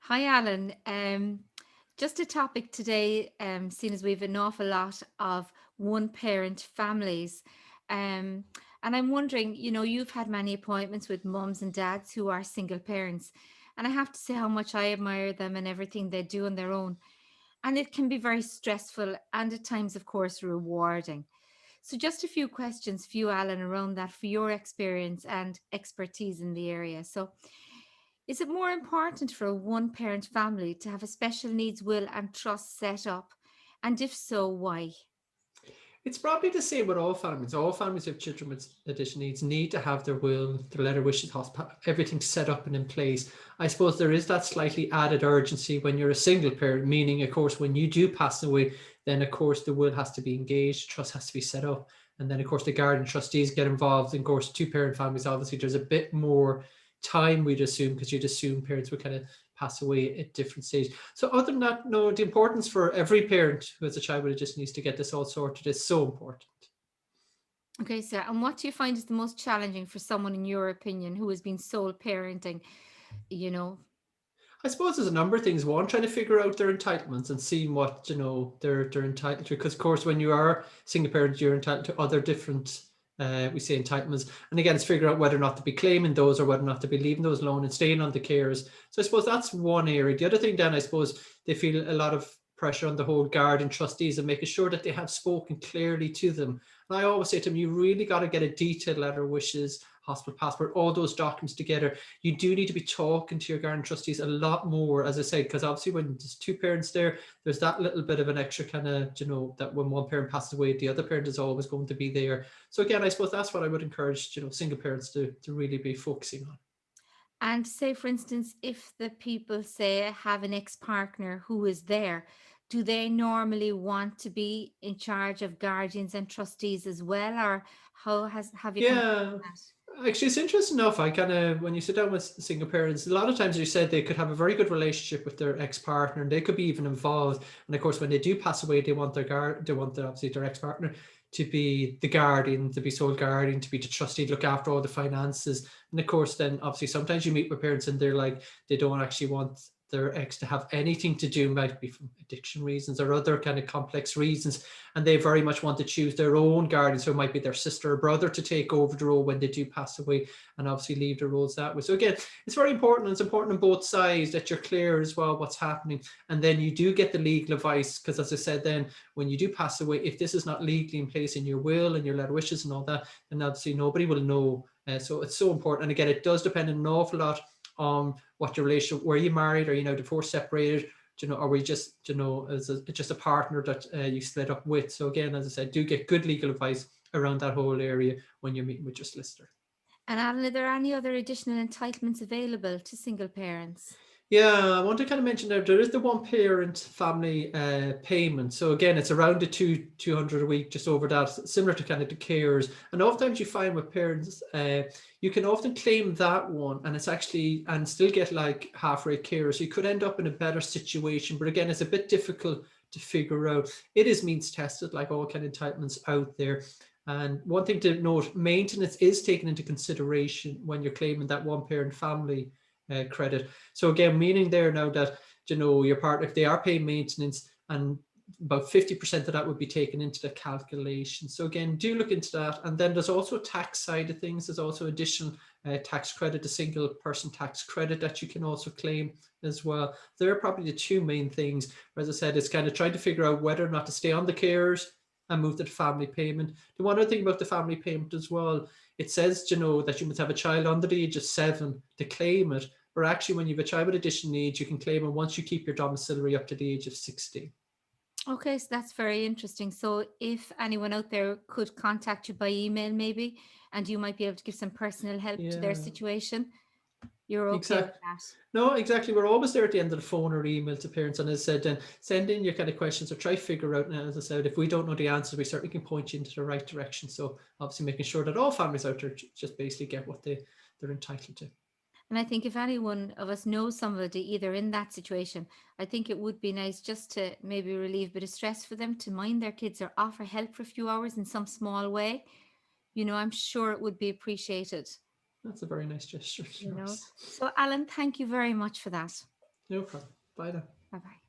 Hi, Alan. Just a topic today, seeing as we've an awful lot of one parent families. Um, and I'm wondering, you've had many appointments with mums and dads who are single parents. And I have to say how much I admire them and everything they do on their own. And it can be very stressful and at times, of course, rewarding. So, just a few questions for you, Alan, around that for your experience and expertise in the area. So, is it more important for a one parent family to have a special needs will and trust set up? And if so, why? It's probably the same with all families. All families with children with additional needs need to have their will, their letter wishes, everything set up and in place. I suppose there is that slightly added urgency when you're a single parent, meaning, of course, when you do pass away, then, of course, the will has to be engaged, trust has to be set up. And then, of course, the guardian trustees get involved. And, of course, two parent families, obviously, there's a bit more time, we'd assume, because you'd assume parents would kind of pass away at different stages. So other than that, no, the importance for every parent who has a child with addiction needs to get this all sorted is so important. Okay, so and what do you find is the most challenging for someone, in your opinion, who has been sole parenting? You know, I suppose there's a number of things. One, trying to figure out their entitlements and seeing what they're entitled to. Because of course, when you are single parent, you're entitled to other different we say entitlements. And again, it's figuring out whether or not to be claiming those or whether or not to be leaving those alone and staying on the carers. So I suppose that's one area. The other thing, then, I suppose they feel a lot of pressure on the whole guardian trustees and making sure that they have spoken clearly to them. And I always say to them, you really got to get a detailed letter of wishes, hospital passport, all those documents together. You do need to be talking to your guardian trustees a lot more, as I said, because obviously when there's two parents there, there's that little bit of an extra kind of, that when one parent passes away, the other parent is always going to be there. So again, I suppose that's what I would encourage, single parents to really be focusing on. and say, for instance, if the people say have an ex partner who is there, do they normally want to be in charge of guardians and trustees as well, or how has have you come Yeah. across Actually, it's interesting enough. I kind of, when you sit down with single parents, a lot of times you said they could have a very good relationship with their ex partner, and they could be even involved. And of course, when they do pass away, they want obviously their ex partner to be the guardian, to be sole guardian, to be the trustee, look after all the finances. And of course, then obviously sometimes you meet with parents and they're like they don't actually want their ex to have anything to do, might be from addiction reasons or other kind of complex reasons, and they very much want to choose their own guardian. So it might be their sister or brother to take over the role when they do pass away, and obviously leave the roles that way. So again, it's very important. And it's important on both sides that you're clear as well what's happening, and then you do get the legal advice. Because as I said, then when you do pass away, if this is not legally in place in your will and your letter wishes and all that, then obviously nobody will know. So it's so important. And again, it does depend an awful lot on what your relationship, were you married, or divorced, separated, or we just, as just a partner that you split up with. So again, as I said, do get good legal advice around that whole area when you're meeting with your solicitor. And Alan, are there any other additional entitlements available to single parents? Yeah, I want to kind of mention there is the one parent family payment. So again, it's around the 200 a week, just over that, similar to kind of the carers. And oftentimes you find with parents, you can often claim that one, and it's actually, and still get like half rate care. So you could end up in a better situation. But again, it's a bit difficult to figure out. It is means tested, like all kind of entitlements out there. And one thing to note, maintenance is taken into consideration when you're claiming that one parent family credit. So again, meaning there now that your partner, if they are paying maintenance, and about 50% of that would be taken into the calculation. So again, do look into that. And then there's also a tax side of things. There's also additional tax credit, the single person tax credit that you can also claim as well. They're probably the two main things. As I said, it's kind of trying to figure out whether or not to stay on the carers and move to the family payment. The one other thing about the family payment as well, it says, that you must have a child under the age of 7 to claim it. Or actually, when you have a child with additional needs, you can claim it once you keep your domiciliary up to the age of 16. Okay, so that's very interesting. So, if anyone out there could contact you by email, maybe, and you might be able to give some personal help to their Yeah, situation, you're okay with exactly. that. No, exactly. We're always there at the end of the phone or email to parents. And as I said, then send in your kind of questions or try to figure out. Now, as I said, if we don't know the answer, we certainly can point you into the right direction. So obviously making sure that all families out there just basically get what they're entitled to. And I think if any one of us knows somebody either in that situation, I think it would be nice just to maybe relieve a bit of stress for them to mind their kids or offer help for a few hours in some small way. I'm sure it would be appreciated. That's a very nice gesture, you know. Dolores. So, Alan, thank you very much for that. No problem. Bye now. Bye bye.